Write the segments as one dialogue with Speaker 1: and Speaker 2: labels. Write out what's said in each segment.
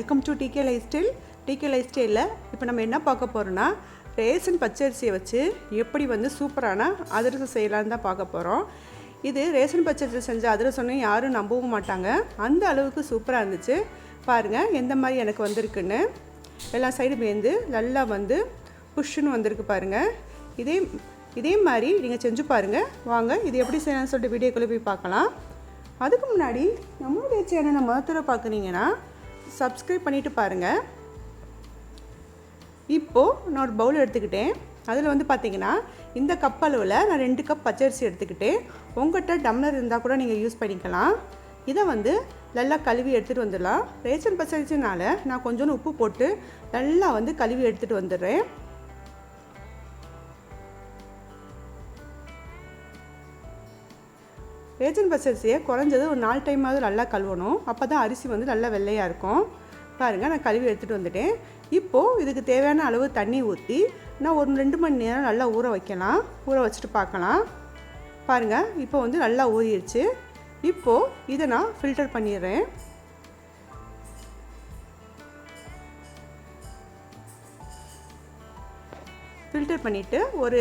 Speaker 1: Welcome to DK lifestyle. DK life ஸ்டைலில் இப்போ நம்ம என்ன பார்க்க போகிறோன்னா, ரேஷன் பச்சரிசியை வச்சு எப்படி சூப்பரான அதிரசம் செய்யலான்னு தான் பார்க்க போகிறோம். இது ரேஷன் பச்சரிசி செஞ்ச அதிரசம்னு யாரும் நம்பவும் மாட்டாங்க, அந்த அளவுக்கு சூப்பராக இருந்துச்சு. பாருங்கள் எந்த மாதிரி எனக்கு வந்திருக்குன்னு. எல்லா சைடு மேய்ந்து நல்லா புஷ்ஷுன்னு வந்திருக்கு பாருங்கள். இதே மாதிரி நீங்கள் செஞ்சு பாருங்கள். வாங்க இது எப்படி செய்யலாம்னு சொல்லிட்டு வீடியோக்குள்ளே போய் பார்க்கலாம். அதுக்கு முன்னாடி நம்மளுடைய சேனலை முதல்ல பார்க்குறீங்கன்னா சப்ஸ்கிரைப் பண்ணிவிட்டு பாருங்கள். இப்போது நான் ஒரு பவுல் எடுத்துக்கிட்டேன். அதில் பார்த்தீங்கன்னா இந்த கப் அளவில் நான் 2 கப் பச்சரிசி எடுத்துக்கிட்டேன். உங்கள்கிட்ட டம்ளர் இருந்தால் கூட நீங்கள் யூஸ் பண்ணிக்கலாம். இதை நல்லா கழுவி எடுத்துகிட்டு வந்துடலாம். ரேஷன் பச்சரிசினால் நான் கொஞ்சோண்டு உப்பு போட்டு நல்லா கழுவி எடுத்துகிட்டு வந்துடுறேன். ரேஷன் பச்சரிசியை குறைஞ்சது ஒரு 4 டைமாவது நல்லா கழுவணும். அப்போ தான் அரிசி நல்லா வெள்ளையாக இருக்கும். பாருங்கள் நான் கழுவி எடுத்துகிட்டு வந்துட்டேன். இப்போது இதுக்கு தேவையான அளவு தண்ணி ஊற்றி நான் ஒரு 2 மணி நேரம் நல்லா ஊற வைக்கலாம். ஊற வச்சுட்டு பார்க்கலாம். பாருங்கள் இப்போ நல்லா ஊறிடுச்சு. இப்போது இதை நான் ஃபில்டர் பண்ணிடுறேன். ஃபில்டர் பண்ணிவிட்டு ஒரு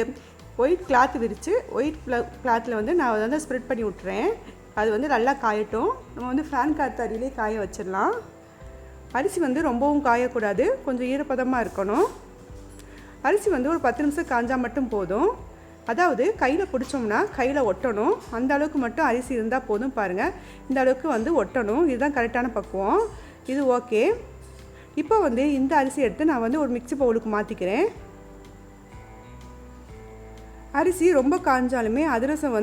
Speaker 1: ஒயிட் கிளாத் விரித்து ஒயிட் கிளாத்தில் நான் ஸ்ப்ரெட் பண்ணி விட்டுறேன். அது நல்லா காயட்டும். நம்ம ஃபேன் காற்று அடியிலே காய வச்சிடலாம். அரிசி ரொம்பவும் காயக்கூடாது, கொஞ்சம் ஈரப்பதமாக இருக்கணும். அரிசி ஒரு 10 நிமிஷம் காஞ்சால் மட்டும் போதும். அதாவது கையில் பிடிச்சோம்னா கையில் ஒட்டணும், அந்த அளவுக்கு மட்டும் அரிசி இருந்தால் போதும். பாருங்கள் இந்த அளவுக்கு ஒட்டணும். இதுதான் கரெக்டான பக்குவம். இது ஓகே. இப்போ இந்த அரிசி எடுத்து நான் ஒரு மிக்ஸி பவுலுக்கு மாற்றிக்கிறேன். அரிசி ரொம்ப காஞ்சாலுமே அதிரசம்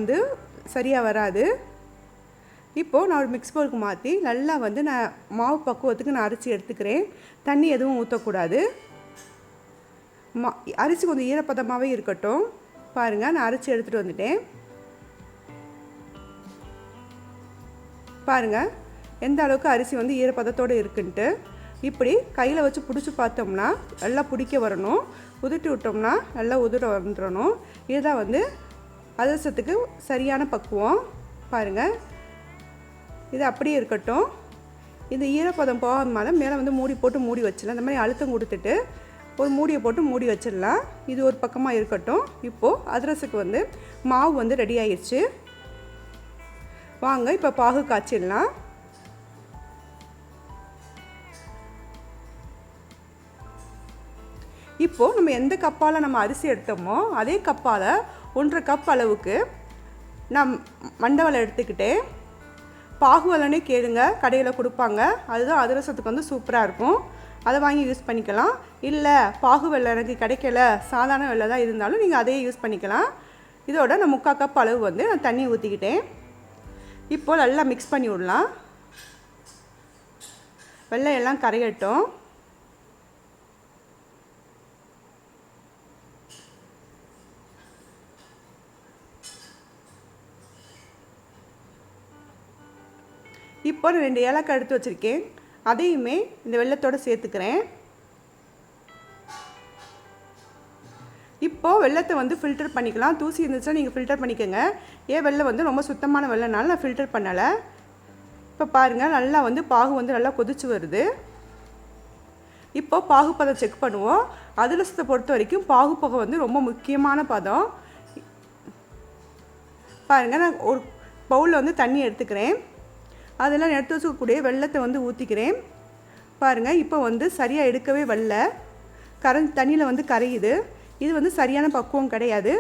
Speaker 1: சரியாக வராது. இப்போது நான் ஒரு மிக்ஸ் பவுலுக்கு மாற்றி நல்லா நான் மாவு பக்குவத்துக்கு நான் அரிசி எடுத்துக்கிறேன். தண்ணி எதுவும் ஊற்றக்கூடாது. அரிசி கொஞ்சம் ஈரப்பதமாகவே இருக்கட்டும். பாருங்கள் நான் அரிசி எடுத்துகிட்டு வந்துட்டேன். பாருங்கள் எந்த அளவுக்கு அரிசி ஈரப்பதத்தோடு இருக்குன்ட்டு. இப்படி கையில் வச்சு பிடிச்சி பார்த்தோம்னா நல்லா பிடிக்க வரணும். உதிட்டு விட்டோம்னா நல்லா உதிர வந்துடணும். இதுதான் அதிரசத்துக்கு சரியான பக்குவம். பாருங்கள் இது அப்படியே இருக்கட்டும். இந்த ஈரப்பதம் போகாதனால மேலே மூடி போட்டு மூடி வச்சிடலாம். இந்த மாதிரி அழுத்தம் கொடுத்துட்டு ஒரு மூடியை போட்டு மூடி வச்சிடலாம். இது ஒரு பக்கமாக இருக்கட்டும். இப்போது அதிரசத்துக்கு மாவு ரெடி ஆயிடுச்சு. வாங்க இப்போ பாகு காய்ச்சிடலாம். இப்போது நம்ம எந்த கப்பால் நம்ம அரிசி எடுத்தோமோ அதே கப்பால் 1.5 கப் அளவுக்கு நான் மண்டவலை எடுத்துக்கிட்டேன். பாகு வெல்லனே கேளுங்க, கடையில் கொடுப்பாங்க. அதுதான் அதிரசத்துக்கு சூப்பராக இருக்கும். அதை வாங்கி யூஸ் பண்ணிக்கலாம். இல்லை பாகு வெல்லம் எனக்கு கிடைக்கல, சாதாரண வெல்லம் தான் இருந்தாலும் நீங்கள் அதையே யூஸ் பண்ணிக்கலாம். இதோட நான் 3/4 கப் அளவு நான் தண்ணி ஊற்றிக்கிட்டேன். இப்போது நல்லா மிக்ஸ் பண்ணி விடலாம். வெல்லம் எல்லாம் கரையட்டும். இப்போ 2 ஏலக்காய் எடுத்து வச்சுருக்கேன். அதையுமே இந்த வெல்லத்தோடு சேர்த்துக்கிறேன். இப்போது வெல்லத்தை ஃபில்டர் பண்ணிக்கலாம். தூசி இருந்துச்சுன்னா நீங்கள் ஃபில்டர் பண்ணிக்கோங்க. ஏன் வெல்லம் ரொம்ப சுத்தமான வெல்லனால நான் ஃபில்டர் பண்ணலை. இப்போ பாருங்கள் நல்லா பாகு நல்லா கொதிச்சு வருது. இப்போது பாகு பதம் செக் பண்ணுவோம். அதிரசத்தை பொறுத்த வரைக்கும் பாகு பதம் ரொம்ப முக்கியமான பதம். பாருங்கள் நான் ஒரு பவுலில் தண்ணி எடுத்துக்கிறேன். அதெல்லாம் எடுத்து வச்சுக்கக்கூடிய வெல்லத்தை ஊற்றிக்கிறேன். பாருங்கள் இப்போ சரியாக எடுக்கவே வரல, தண்ணியில் கரையுது. இது சரியான பக்குவம் கிடையாது.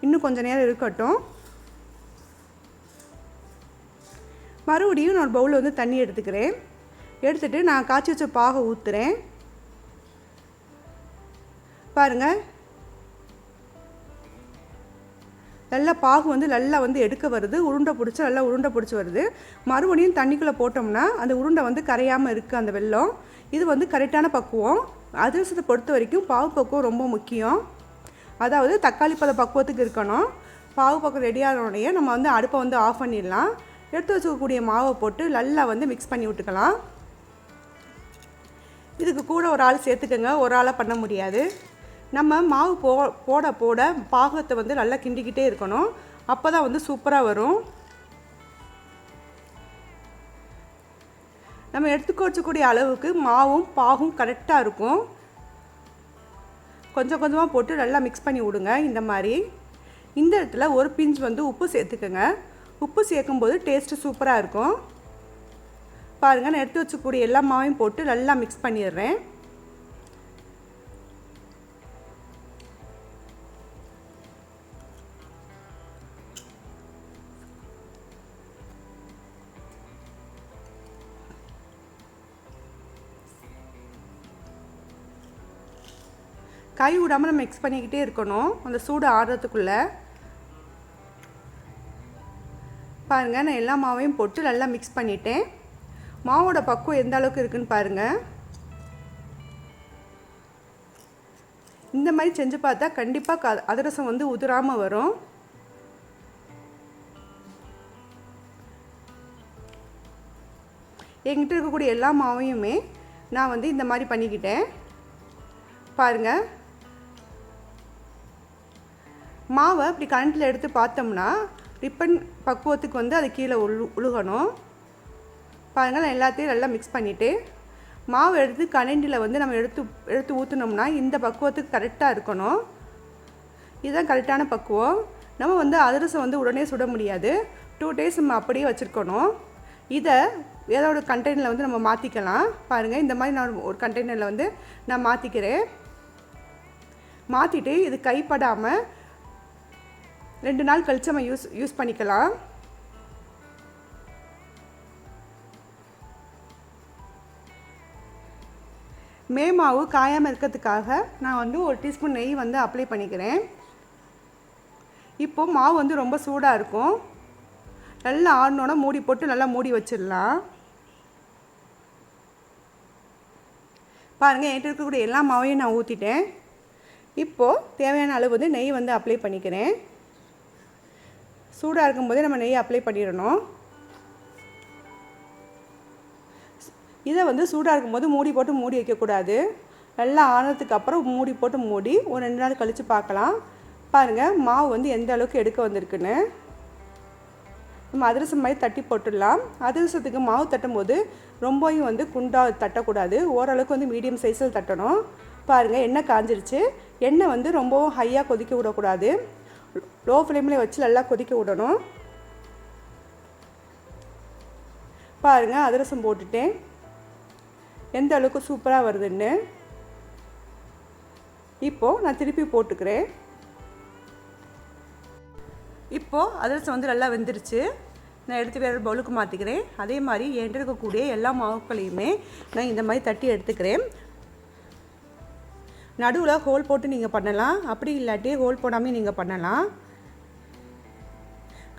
Speaker 1: இன்னும் கொஞ்சம் நேரம் இருக்கட்டும். மறுபடியும் நான் ஒரு பவுலில் தண்ணி எடுத்துக்கிறேன். எடுத்துகிட்டு நான் காய்ச்சி வச்ச பாகை ஊற்றுறேன். பாருங்கள் நல்லா பாகு நல்லா எடுக்க வருது. உருண்டை பிடிச்சி நல்லா உருண்டை பிடிச்சி வருது. மறுபடியும் தண்ணிக்குள்ளே போட்டோம்னா அந்த உருண்டை கரையாமல் இருக்குது அந்த வெல்லம். இது கரெக்டான பக்குவம். அதிரசத்தை பொறுத்த வரைக்கும் பாகு பக்குவம் ரொம்ப முக்கியம். அதாவது தக்காளி பத பக்குவத்துக்கு இருக்கணும். பாகு பக்குவம் ரெடியானோடனே நம்ம அடுப்பை ஆஃப் பண்ணிடலாம். எடுத்து வச்சுக்கக்கூடிய மாவை போட்டு நல்லா மிக்ஸ் பண்ணி விட்டுக்கலாம். இதுக்கு கூட ஒரு ஆள் சேர்த்துக்கோங்க, ஒரு ஆளாக பண்ண முடியாது. நம்ம மாவு போட போட பாகத்தை நல்லா கிண்டிக்கிட்டே இருக்கணும். அப்போ தான் சூப்பராக வரும். நம்ம எடுத்துக்க வச்சக்கூடிய அளவுக்கு மாவும் பாகும் கரெக்டாக இருக்கும். கொஞ்சம் கொஞ்சமாக போட்டு நல்லா மிக்ஸ் பண்ணி விடுங்க. இந்த மாதிரி இந்த இடத்துல ஒரு பிஞ்ச் வந்து உப்பு சேர்த்துக்கோங்க. உப்பு சேர்க்கும்போது டேஸ்ட்டு சூப்பராக இருக்கும். பாருங்கள், நான் எடுத்து வச்சக்கூடிய எல்லா மாவையும் போட்டு நல்லா மிக்ஸ் பண்ணிடுறேன். கை விடாமல் நம்ம மிக்ஸ் பண்ணிக்கிட்டே இருக்கணும் அந்த சூடு ஆடுறதுக்குள்ளே. பாருங்கள், நான் எல்லா மாவையும் போட்டு நல்லா மிக்ஸ் பண்ணிட்டேன். மாவோட பக்குவம் எந்த அளவுக்கு இருக்குன்னு பாருங்கள். இந்த மாதிரி செஞ்சு பார்த்தா கண்டிப்பாக அதிரசம் வந்து உதிராமல் வரும். என்கிட்ட இருக்கக்கூடிய எல்லா மாவையுமே நான் வந்து இந்த மாதிரி பண்ணிக்கிட்டேன். பாருங்கள், மாவை இப்படி கரண்டில் எடுத்து பார்த்தோம்னா ரிப்பன் பக்குவத்துக்கு வந்து அது கீழே உழுகணும். பாருங்கள், நான் எல்லாத்தையும் நல்லா மிக்ஸ் பண்ணிவிட்டு மாவு எடுத்து கரண்டியில் வந்து நம்ம எடுத்து ஊற்றினோம்னா இந்த பக்குவத்துக்கு கரெக்டாக இருக்கணும். இதுதான் கரெக்டான பக்குவம். நம்ம வந்து அதிரசம் வந்து உடனே சுட முடியாது. 2 days நம்ம அப்படியே வச்சுருக்கணும். இதை ஏதோ ஒரு கண்டெய்னரில் வந்து நம்ம மாற்றிக்கலாம். பாருங்கள், இந்த மாதிரி நான் ஒரு கண்டெய்னரில் வந்து நான் மாற்றிக்கிறேன். மாற்றிட்டு இது கைப்படாமல் 2 நாள் கழித்து நம்ம யூஸ் பண்ணிக்கலாம். மாவு காயாமல் இருக்கிறதுக்காக நான் வந்து 1 டீஸ்பூன் நெய் வந்து அப்ளை பண்ணிக்கிறேன். இப்போது மாவு வந்து ரொம்ப சூடாக இருக்கும். நல்லா ஆடணுன்னா மூடி போட்டு நல்லா மூடி வச்சிடலாம். பாருங்கள், என்கிட்ட இருக்கக்கூடிய எல்லா மாவையும் நான் ஊற்றிட்டேன். இப்போது தேவையான அளவு வந்து நெய் வந்து அப்ளை பண்ணிக்கிறேன். சூடாக இருக்கும்போதே நம்ம நெய் அப்ளை பண்ணிடணும். இதை வந்து சூடாக இருக்கும்போது மூடி போட்டு மூடி வைக்கக்கூடாது. நல்லா ஆனதுக்கு அப்புறம் மூடி போட்டு மூடி ஒரு 2 நாள் கழித்து பார்க்கலாம். பாருங்கள், மாவு வந்து எந்த அளவுக்கு எடுக்க வந்திருக்குன்னு. நம்ம அதிரசம் மாதிரி தட்டி போட்டுடலாம். அதிரசத்துக்கு மாவு தட்டும்போது ரொம்பவும் வந்து குண்டாக தட்டக்கூடாது. ஓரளவுக்கு வந்து மீடியம் சைஸில் தட்டணும். பாருங்கள், எண்ணெய் காஞ்சிருச்சு. எண்ணெய் வந்து ரொம்பவும் ஹையாக கொதிக்க விடக்கூடாது. லோ ஃப்ளேமில் வச்சு நல்லா கொதிக்க விடணும். பாருங்கள், அதிரசம் போட்டுட்டேன். எந்த அளவுக்கு சூப்பராக வருதுன்னு. இப்போது நான் திருப்பி போட்டுக்கிறேன். இப்போது அதிரசம் வந்து நல்லா வெந்துருச்சு. நான் எடுத்து வேறு பவுலுக்கு மாற்றிக்கிறேன். அதே மாதிரி என்கிட்ட இருக்கக்கூடிய எல்லா மாவுக்களையுமே நான் இந்த மாதிரி தட்டி எடுத்துக்கிறேன். நடுவில் ஹோல் போட்டு நீங்கள் பண்ணலாம். அப்படி இல்லாட்டி ஹோல் போடாமல் நீங்கள் பண்ணலாம்.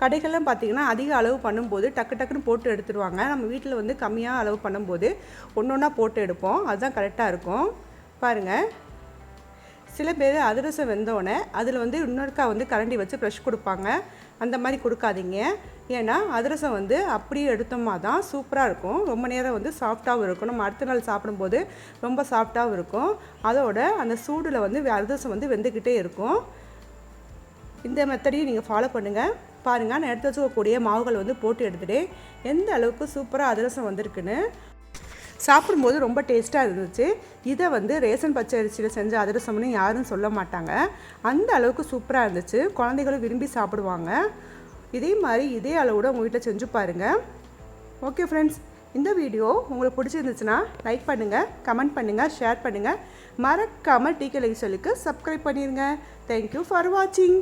Speaker 1: கடைகள்லாம் பார்த்திங்கன்னா அதிக அளவு பண்ணும்போது டக்குன்னு போட்டு எடுத்துருவாங்க. நம்ம வீட்டில் வந்து கம்மியாக அளவு பண்ணும்போது ஒன்றா போட்டு எடுப்போம். அதுதான் கரெக்டாக இருக்கும். பாருங்கள், சில பேர் அதிரசம் வெந்தோடனே அதில் வந்து இன்னொருக்கா வந்து கரண்டி வச்சு ப்ரெஷ் கொடுப்பாங்க. அந்த மாதிரி கொடுக்காதீங்க. ஏன்னா அதிரசம் வந்து அப்படியே எடுத்தோமா தான் சூப்பராக இருக்கும். ரொம்ப நேரம் வந்து சாஃப்டாகவும் இருக்கும். நம்ம அடுத்த நாள் சாப்பிடும்போது ரொம்ப சாஃப்டாகவும் இருக்கும். அதோட அந்த சூடில் வந்து அதிரசம் வந்து வெந்துக்கிட்டே இருக்கும். இந்த மெத்தடையும் நீங்கள் ஃபாலோ பண்ணுங்கள். பாருங்கள், நான் எடுத்து வச்சுக்கக்கூடிய மாவுகள் வந்து போட்டு எடுத்துகிட்டு எந்த அளவுக்கு சூப்பராக அதிரசம் வந்திருக்குன்னு. சாப்பிடும்போது ரொம்ப டேஸ்ட்டாக இருந்துச்சு. இதை வந்து ரேஷன் பச்சை அரிசியில் செஞ்ச அதிரசம்னு யாரும் சொல்ல மாட்டாங்க. அந்த அளவுக்கு சூப்பராக இருந்துச்சு. குழந்தைகளும் விரும்பி சாப்பிடுவாங்க. இதே மாதிரி இதே அளவோடு உங்கள் வீட்டில் செஞ்சு பாருங்கள். ஓகே ஃப்ரெண்ட்ஸ், இந்த வீடியோ உங்களுக்கு பிடிச்சிருந்துச்சுன்னா லைக் பண்ணுங்கள், கமெண்ட் பண்ணுங்கள், ஷேர் பண்ணுங்கள். மறக்காமல் டிகே லைஃப் ஸ்டைலுக்கு சப்ஸ்கிரைப் பண்ணிடுங்க. தேங்க்யூ ஃபார் வாட்சிங்.